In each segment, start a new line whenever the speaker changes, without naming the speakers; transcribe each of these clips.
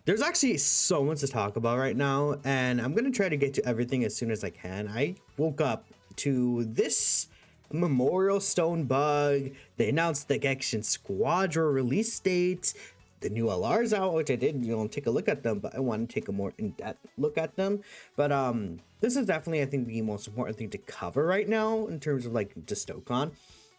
There's actually so much to talk about right now, and I'm gonna try to get to everything as soon as I can. I woke up to this Memorial Stone bug. They announced the Genshin Squadron release date. The new LR's out, which I did, take a look at them, but I want to take a more in-depth look at them. But this is definitely, I think, the most important thing to cover right now in terms of like just Dokkan.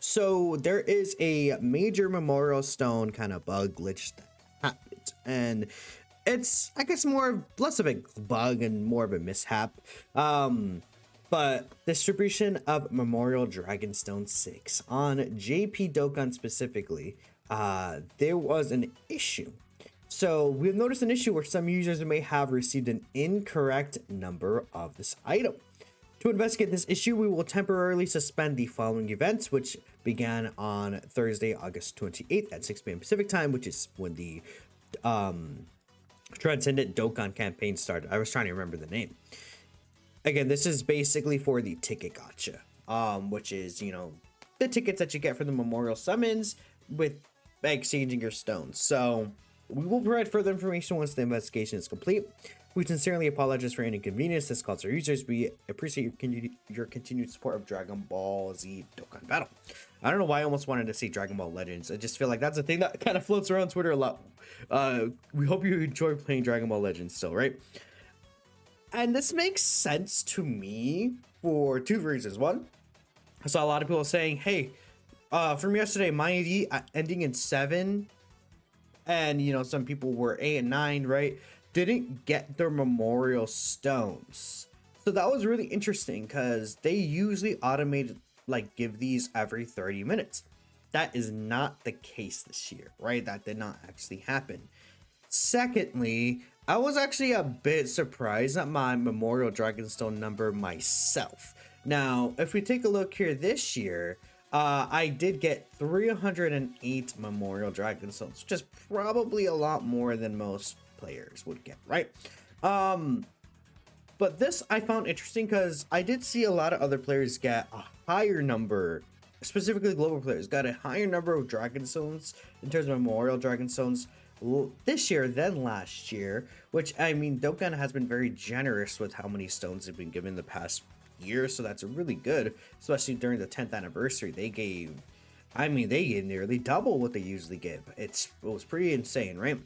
So there is a major Memorial Stone kind of bug glitch that happened, and it's, I guess, more less of a bug and more of a mishap. But distribution of Memorial Dragonstone 6 on JP Dokkan specifically, there was an issue. So we've noticed an issue where some users may have received an incorrect number of this item. To investigate this issue, we will temporarily suspend the following events, which began on Thursday, August 28th at 6 p.m. Pacific time, which is when the Transcendent Dokkan campaign started. I was trying to remember the name. Again, this is basically for the ticket gacha, which is, the tickets that you get for the Memorial Summons with exchanging your stones. So we will provide further information once the investigation is complete. We sincerely apologize for any inconvenience this caused our users. We appreciate your continued support of Dragon Ball Z Dokkan Battle. I don't know why I almost wanted to say Dragon Ball Legends. I just feel like that's a thing that kind of floats around Twitter a lot. We hope you enjoy playing Dragon Ball Legends still, right? And this makes sense to me for two reasons. One, I saw a lot of people saying, hey, from yesterday, my ID ending in 7, and, some people were 8 and 9, right? Didn't get their Memorial Stones. So that was really interesting because they usually automated, give these every 30 minutes. That is not the case this year, right? That did not actually happen. Secondly, I was actually a bit surprised at my Memorial Dragonstone number myself. Now, if we take a look here this year, I did get 308 Memorial Dragonstones, which is probably a lot more than most players would get, right? But this I found interesting because I did see a lot of other players get a higher number, specifically global players, got a higher number of Dragonstones in terms of Memorial Dragonstones this year than last year, which, I mean, Dokkan has been very generous with how many stones they've been given the past year, so that's really good, especially during the 10th anniversary. They gave nearly double what they usually give. It was pretty insane, right?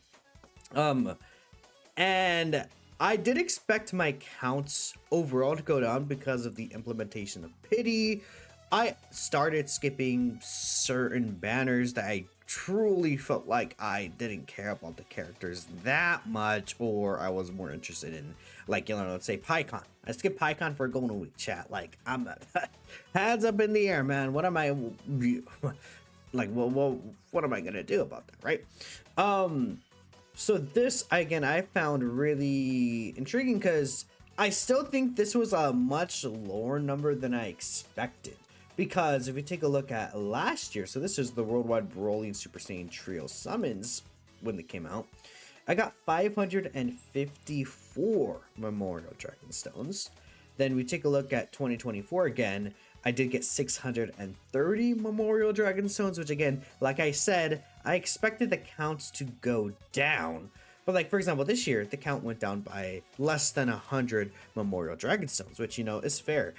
And I did expect my counts overall to go down because of the implementation of pity. I started skipping certain banners that I truly felt like I didn't care about the characters that much, or I was more interested in, let's say PyCon. I skipped PyCon for a Golden Week chat. I'm hands up in the air, man. What am I what am I gonna do about that, right? So this, again, I found really intriguing because I still think this was a much lower number than I expected. Because if you take a look at last year, so this is the Worldwide Broly and Super Saiyan Trio Summons when they came out, I got 554 Memorial Dragonstones. Then we take a look at 2024 again, I did get 630 Memorial Dragonstones, which again, like I said, I expected the counts to go down. But for example, this year, the count went down by less than 100 Memorial Dragonstones, which, is fair.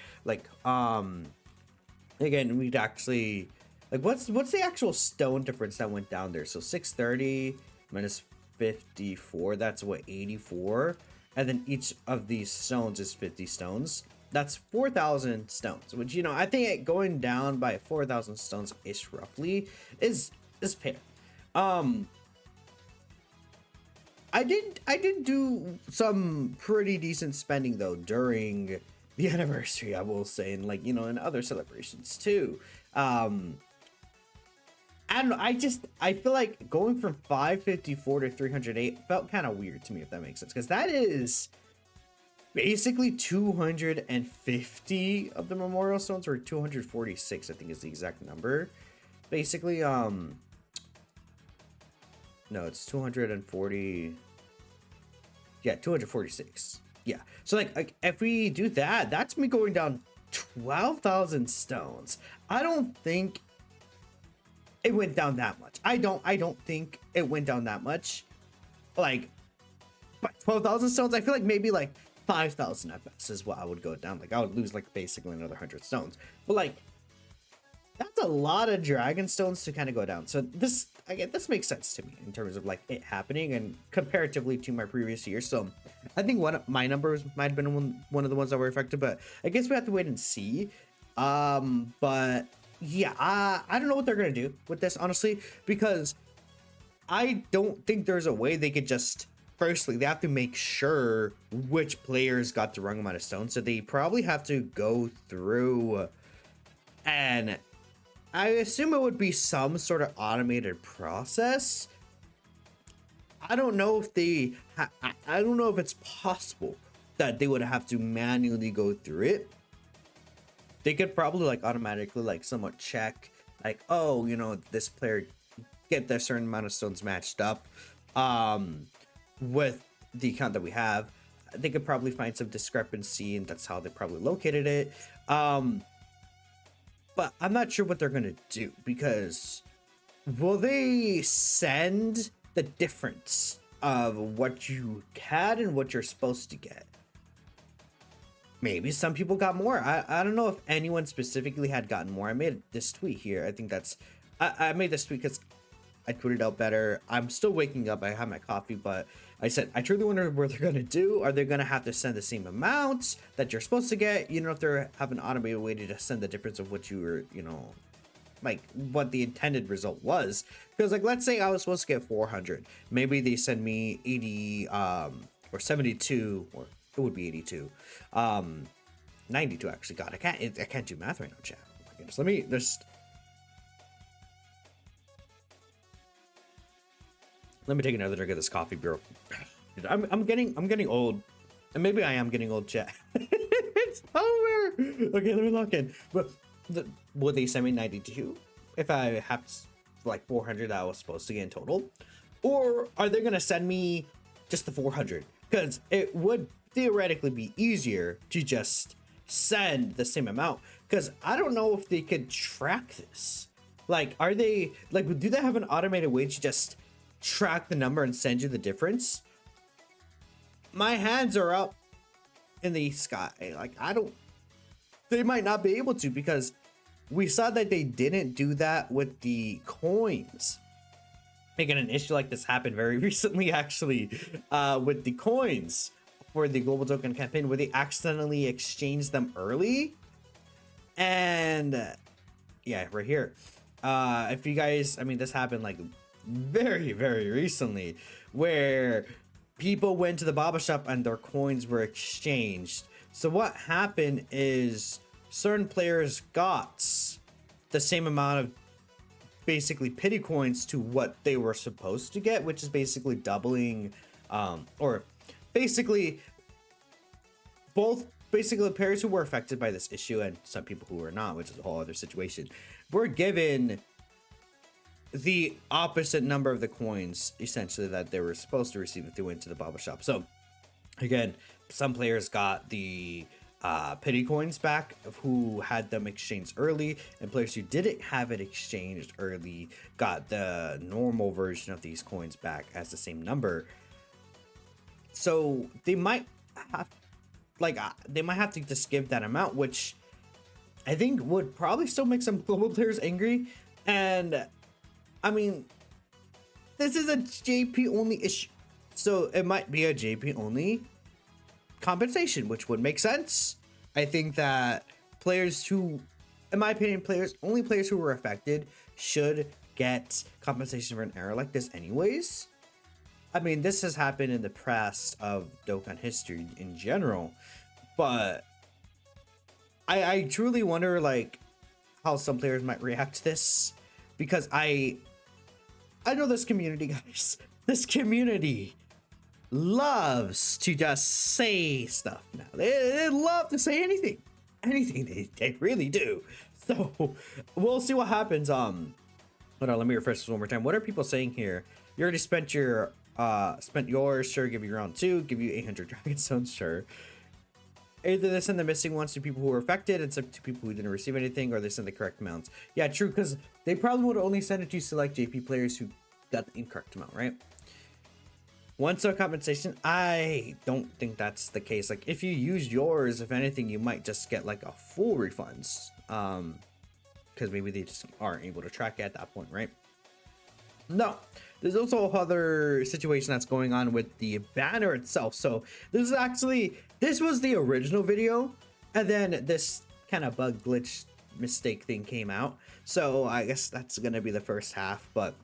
Again, we'd actually, what's the actual stone difference that went down there? So 630 minus 54, that's what, 84? And then each of these stones is 50 stones. That's 4,000 stones, which, I think it going down by 4,000 stones-ish roughly is fair. I did do some pretty decent spending though during the anniversary, I will say, and in other celebrations too. And I feel like going from 554 to 308 felt kind of weird to me, if that makes sense, because that is basically 250 of the Memorial Stones, or 246, I think is the exact number. Basically, no, it's 240. Yeah, 246. Yeah. So if we do that, that's me going down 12,000 stones. I don't think it went down that much. I don't think it went down that much. But 12,000 stones, I feel like maybe like 5,000 at best is what I would go down. Like I would lose like basically another 100 stones. But like that's a lot of dragon stones to kind of go down. So this, again, this makes sense to me in terms of like it happening and comparatively to my previous year. So I think one of my numbers might have been one of the ones that were affected, but I guess we have to wait and see. But yeah, I don't know what they're gonna do with this, honestly, because I don't think there's a way they could just, firstly, they have to make sure which players got the wrong amount of stones. So they probably have to go through, and I assume it would be some sort of automated process. I don't know if they, I don't know if it's possible that they would have to manually go through it. They could probably like automatically like somewhat check like, oh, you know, this player get their certain amount of stones matched up with the account that we have. They could probably find some discrepancy, and that's how they probably located it. But I'm not sure what they're gonna do, because will they send the difference of what you had and what you're supposed to get? Maybe some people got more. I don't know if anyone specifically had gotten more. I made this tweet here. I think that's, I made this tweet because I tweeted out better. I'm still waking up. I have my coffee, but I said, I truly wonder what they're going to do. Are they going to have to send the same amounts that you're supposed to get? You know, if they have an automated way to just send the difference of what you were, you know, like what the intended result was. Because like, let's say I was supposed to get 400. Maybe they send me 80 or 72, or it would be 82. 92 actually. God, I can't do math right now, chat. Oh my goodness. Let me just... Let me take another drink of this coffee, bro. I'm getting old, and maybe I am getting old, chat. It's over. Okay, let me lock in. But will they send me 92 if I have like 400 that I was supposed to get in total, or are they gonna send me just the 400? Because it would theoretically be easier to just send the same amount. Because I don't know if they could track this. Like, are they like? Do they have an automated way to just track the number and send you the difference? My hands are up in the sky. Like, I don't, they might not be able to, because we saw that they didn't do that with the coins. Making an issue like this happened very recently, actually, with the coins for the global token campaign, where they accidentally exchanged them early. And yeah, right here. If you guys, I mean, this happened like very, very recently, where people went to the Baba shop and their coins were exchanged. So what happened is certain players got the same amount of basically pity coins to what they were supposed to get, which is basically doubling, or basically both, basically the players who were affected by this issue and some people who were not, which is a whole other situation, were given the opposite number of the coins essentially that they were supposed to receive if they went to the Baba shop. So again, some players got the pity coins back of who had them exchanged early, and players who didn't have it exchanged early got the normal version of these coins back as the same number. So they might have, like, they might have to just give that amount, which I think would probably still make some global players angry. And I mean, this is a JP only issue, so it might be a JP only compensation, which would make sense. I think that players who, in my opinion, only players who were affected should get compensation for an error like this anyways. I mean, this has happened in the past of Dokkan history in general, but I truly wonder like how some players might react to this, because I know this community, guys. This community loves to just say stuff now. They love to say anything. They really do. So we'll see what happens. Hold on, let me refresh this one more time. What are people saying here? You already spent yours, sure, give you round 2, give you 800 dragon stones, sure. Either they send the missing ones to people who were affected and some to people who didn't receive anything, or they send the correct amounts. Yeah, true, because they probably would only send it to select JP players who got the incorrect amount, right? One star compensation, I don't think that's the case. Like if you use yours, if anything, you might just get like a full refunds. Because maybe they just aren't able to track it at that point, right? No, there's also other situation that's going on with the banner itself. So this was the original video, and then this kind of bug glitch mistake thing came out. So I guess that's gonna be the first half, but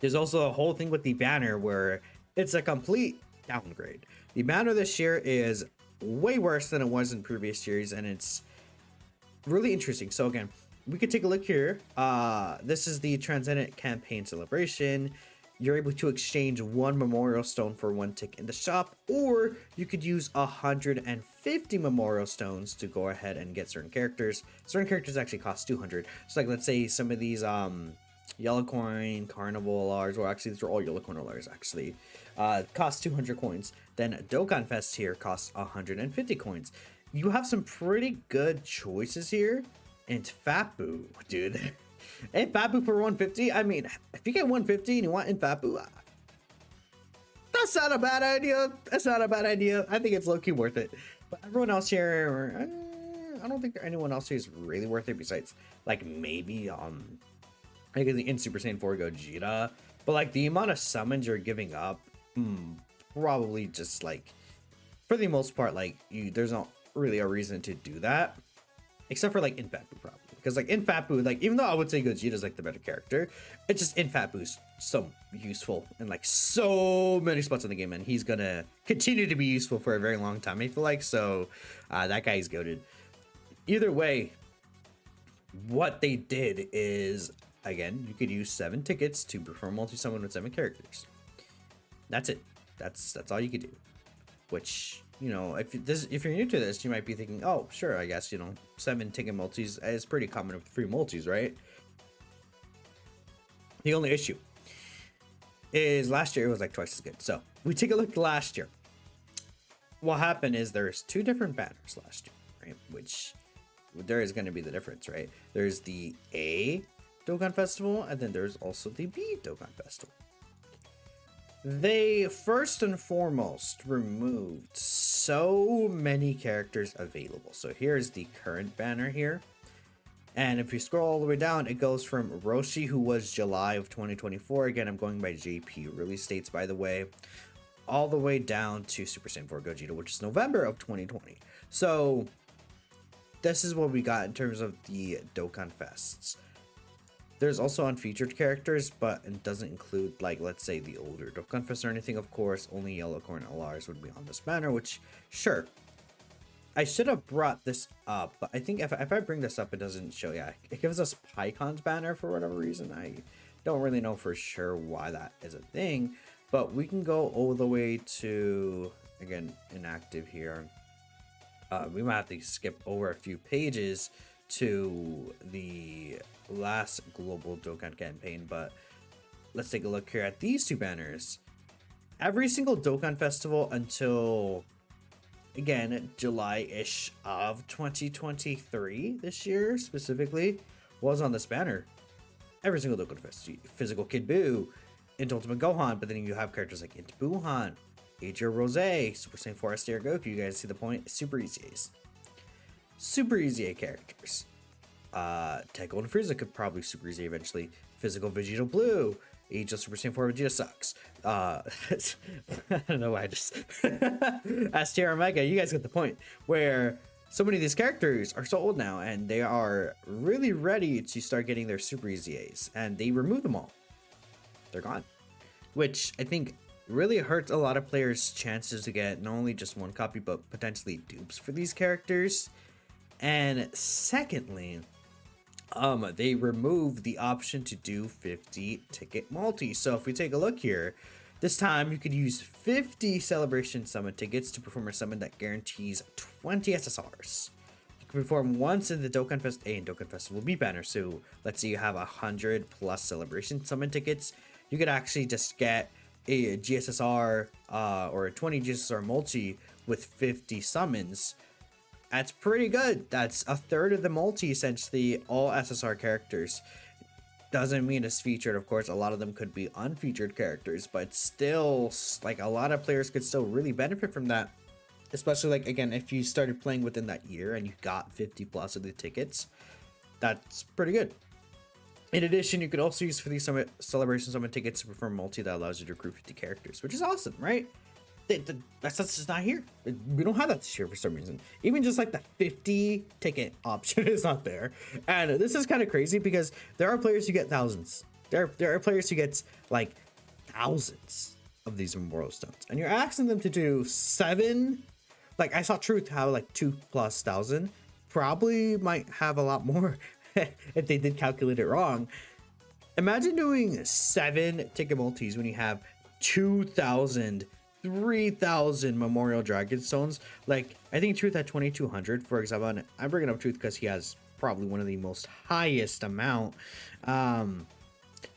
there's also a whole thing with the banner where it's a complete downgrade. The banner this year is way worse than it was in previous years, and it's really interesting. So again, we could take a look here. This is the Transcendent Campaign Celebration. You're able to exchange one memorial stone for one tick in the shop, or you could use 150 memorial stones to go ahead and get certain characters. Certain characters actually cost 200. So like, let's say some of these yellow coin carnival Lars, or actually these are all yellow coin Lars actually, cost 200 coins. Then Dokkan Fest here costs 150 coins. You have some pretty good choices here. And Fapu, dude. And Fapu for 150. I mean, if you get 150 and you want in Fapu, that's not a bad idea. That's not a bad idea. I think it's low-key worth it. But everyone else here, I don't think anyone else here is really worth it besides like maybe I think in Super Saiyan 4 Gogeta. But like the amount of summons you're giving up, probably just like for the most part, like there's not really a reason to do that. Except for like in Fapu probably. Because like in Fapu, like even though I would say Gogeta's like the better character, it's just in Fapu's so useful in like so many spots in the game, and he's gonna continue to be useful for a very long time, I feel like. So that guy's goated. Either way, what they did is, again, you could use 7 tickets to perform multi-summon with 7 characters. That's it. That's all you could do. Which, you know, if you're new to this, you might be thinking, oh, sure, I guess, you know, 7 ticket multis is pretty common with free multis, right? The only issue is last year it was like twice as good. So we take a look at last year. What happened is there's 2 different banners last year, right? Which there is going to be the difference, right? There's the A Dokkan Festival, and then there's also the B Dokkan Festival. They first and foremost removed so many characters available. So here's the current banner here. And if you scroll all the way down, it goes from Roshi, who was July of 2024. Again, I'm going by JP release dates, by the way. All the way down to Super Saiyan 4 Gogeta, which is November of 2020. So this is what we got in terms of the Dokkan Fests. There's also unfeatured characters, but it doesn't include, like, let's say the older Dokkan Fest or anything, of course. Only Yellow Corn LRs would be on this banner, which, sure. I should have brought this up, but I think if I bring this up, it doesn't show. Yeah, it gives us PyCon's banner for whatever reason. I don't really know for sure why that is a thing, but we can go all the way to, again, inactive here. We might have to skip over a few pages to the last global Dokkan campaign, but let's take a look here at these 2 banners. Every single Dokkan festival until, again, July-ish of 2023, this year specifically, was on this banner. Every single Dokkan festival. Physical Kid Buu, into Ultimate Gohan, but then you have characters like Into Buuhan, Adria Rose, Super Saiyan 4 Aster Goku. You guys see the point? Super easy A's. Super easy A characters. Techo and Frieza could probably super easy eventually. Physical Vegeta Blue. Age of Super Saiyan 4 Vegeta sucks. I don't know why I just Aster Omega, you guys get the point. Where so many of these characters are so old now, and they are really ready to start getting their super easy A's, and they remove them all. They're gone. Which I think really hurts a lot of players' chances to get not only just one copy, but potentially dupes for these characters. And secondly, they removed the option to do 50 ticket multi. So if we take a look here, this time you could use 50 celebration summon tickets to perform a summon that guarantees 20 SSRs. You can perform once in the Dokkan Fest A and Dokkan Festival B banner. So let's say you have 100 plus celebration summon tickets, you could actually just get a GSSR or a 20 GSSR multi with 50 summons. That's pretty good. That's a third of the multi, essentially, all SSR characters. Doesn't mean it's featured. Of course, a lot of them could be unfeatured characters, but still, like, a lot of players could still really benefit from that. Especially, like, again, if you started playing within that year and you got 50 plus of the tickets, that's pretty good. In addition, you could also use for these summit celebration summon tickets to perform multi that allows you to recruit 50 characters, which is awesome, right? That's just not here. We don't have that this year for some reason. Even just like the 50 ticket option is not there. And this is kind of crazy because there are players who get thousands. There are players who get like thousands of these memorial stones. And you're asking them to do 7. Like, I saw Truth have like 2,000+. Probably might have a lot more if they did calculate it wrong. Imagine doing 7 ticket multis when you have 2,000, 3,000 memorial dragon stones. Like, I think Truth had 2,200, for example. And I'm bringing up Truth because he has probably one of the most highest amount.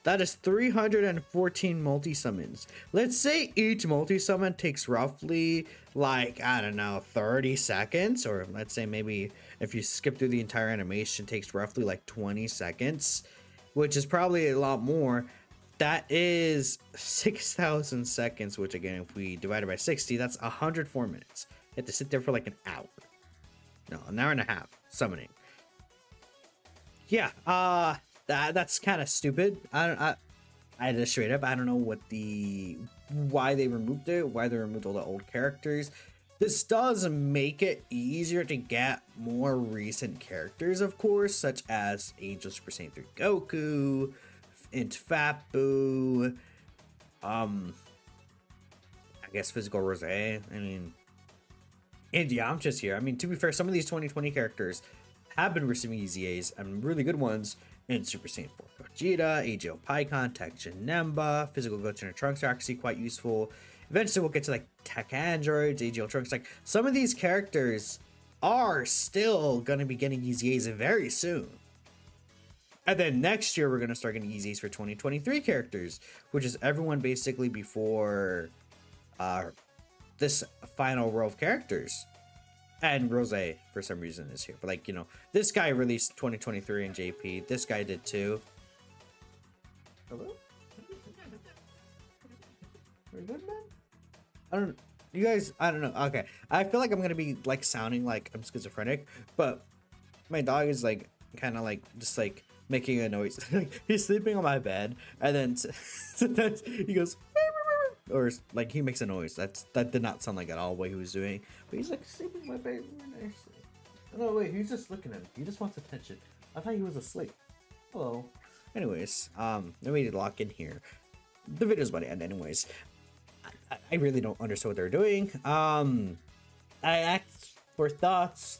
That is 314 multi-summons. Let's say each multi-summon takes roughly, like, I don't know, 30 seconds. Or let's say maybe if you skip through the entire animation, takes roughly like 20 seconds. Which is probably a lot more. That is 6,000 seconds, which again, if we divide it by 60, that's 104 minutes. You have to sit there for like an hour. No, an hour and a half summoning. Yeah, that's kind of stupid. I just straight up, I don't know why they removed it, why they removed all the old characters. This does make it easier to get more recent characters, of course, such as Angel Super Saiyan 3 Goku, Int Fapu, I guess Physical Rose. I mean, and Yamcha's here. I mean, to be fair, some of these 2020 characters have been receiving EZAs and really good ones in Super Saiyan 4 Gogeta, AGL Pikkon, Tech Janemba, Physical Goten and Trunks are actually quite useful. Eventually we'll get to like Tech Androids, AGL Trunks. Like, some of these characters are still going to be getting EZAs very soon. And then next year we're going to start getting EZAs for 2023 characters, which is everyone basically before this final row of characters. And Rose, for some reason, is here. But, like, you know, this guy released 2023 in JP. This guy did too. Hello? We're good, man? I don't know. You guys, I don't know. Okay. I feel like I'm going to be, like, sounding like I'm schizophrenic. But my dog is, like, kind of, like, just, like, making a noise. He's sleeping on my bed. And then sometimes he goes... Or like he makes a noise. That did not sound like at all what he was doing. But he's like sleeping in my bed nicely. No, wait, he's just looking at me. He just wants attention. I thought he was asleep. Hello. Anyways, let me lock in here. The video's about to end anyways. I really don't understand what they're doing. I asked for thoughts.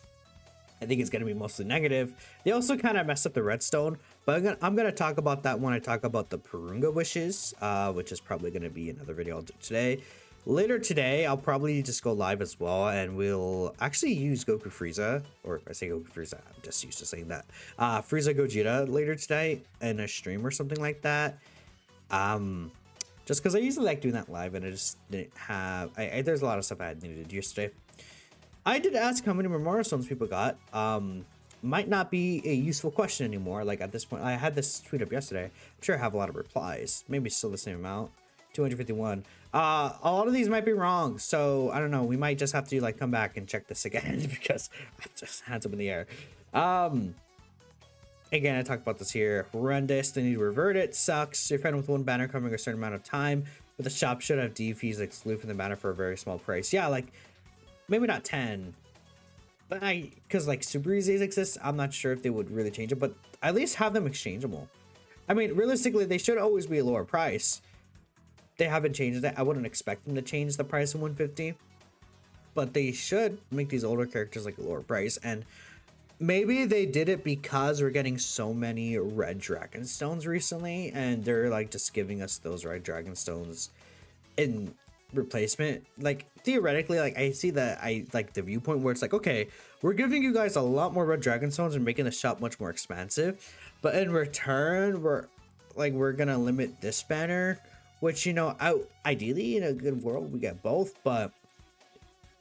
I think it's going to be mostly negative. They also kind of messed up the redstone, but I'm gonna talk about that when I talk about the Purunga wishes, which is probably going to be another video I'll do today. Later today, I'll probably just go live as well, and we'll actually use Goku Frieza, or I say Goku Frieza, I'm just used to saying that. Frieza Gogeta later today in a stream or something like that. Just because I usually like doing that live, and I just didn't have. There's a lot of stuff I had needed to do yesterday. I did ask how many memorial stones people got. Might not be a useful question anymore. Like, at this point, I had this tweet up yesterday. I'm sure I have a lot of replies. Maybe still the same amount. 251. A lot of these might be wrong. So I don't know. We might just have to like come back and check this again because I just had them in the air. Again, I talked about this here. Horrendous. They need to revert it. Sucks. Your friend with one banner coming a certain amount of time, but the shop should have D fees excluded from the banner for a very small price. Yeah, like. Maybe not 10, but because like super EZAs exist, I'm not sure if they would really change it, but at least have them exchangeable. I mean, realistically, they should always be a lower price. They haven't changed it. I wouldn't expect them to change the price of 150, but they should make these older characters like a lower price. And maybe they did it because we're getting so many red dragon stones recently, and they're like just giving us those red dragon stones in replacement. Like, theoretically, like I see that I like the viewpoint where it's like, okay, we're giving you guys a lot more red dragon stones and making the shop much more expansive, but in return we're gonna limit this banner, which, you know, ideally in a good world we get both. But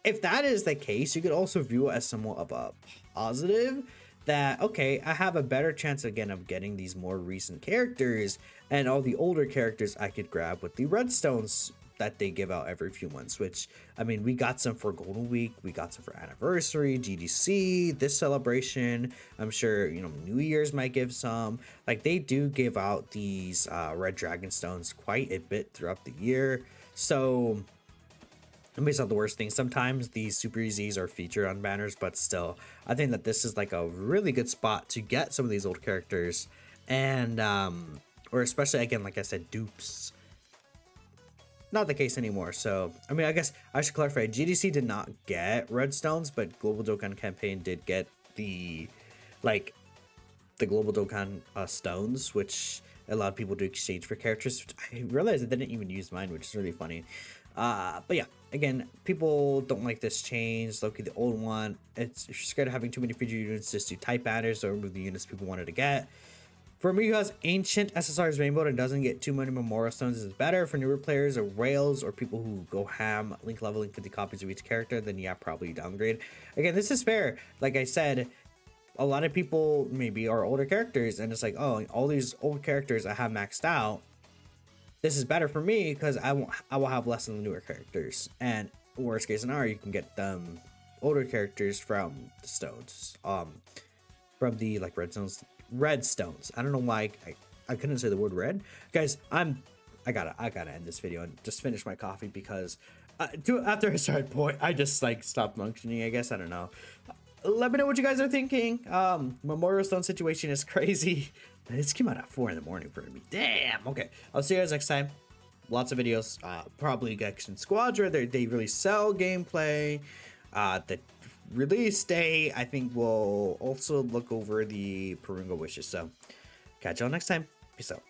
if that is the case, you could also view it as somewhat of a positive, that, okay, I have a better chance again of getting these more recent characters, and all the older characters I could grab with the redstones that they give out every few months. Which, I mean, we got some for Golden Week, we got some for Anniversary, GDC, this celebration. I'm sure, you know, New Year's might give some. Like, they do give out these red dragon stones quite a bit throughout the year. So I mean, it's not the worst thing. Sometimes these super easies are featured on banners, but still, I think that this is like a really good spot to get some of these old characters, and or especially again, like I said, dupes. Not the case anymore. So I mean, I guess I should clarify. GDC did not get redstones, but Global Dokkan campaign did get the like the Global Dokkan stones, which allowed people to exchange for characters. I realized I didn't even use mine, which is really funny. But yeah, again, people don't like this change. Loki, the old one, it's if you're scared of having too many feature units, just do type banners or remove the units people wanted to get. For me who has ancient SSR's Rainbow and doesn't get too many Memorial Stones, is better. For newer players or rails or people who go ham, link leveling 50 copies of each character, then yeah, probably downgrade. Again, this is fair. Like I said, a lot of people maybe are older characters, and it's like, oh, all these old characters I have maxed out. This is better for me because I will have less than the newer characters. And worst case scenario, you can get them older characters from the stones, from the like redstones. I don't know why I couldn't say the word red, guys. I gotta end this video and just finish my coffee because after a certain point I just like stopped functioning. I guess I don't know. Let me know what you guys are thinking. Memorial Stone situation is crazy. This came out at 4 in the morning for me. Damn. Okay, I'll see you guys next time. Lots of videos. Probably Gexen Squadra. They really sell gameplay. The release day, I think we'll also look over the Purunga Wishes. So catch y'all next time. Peace out.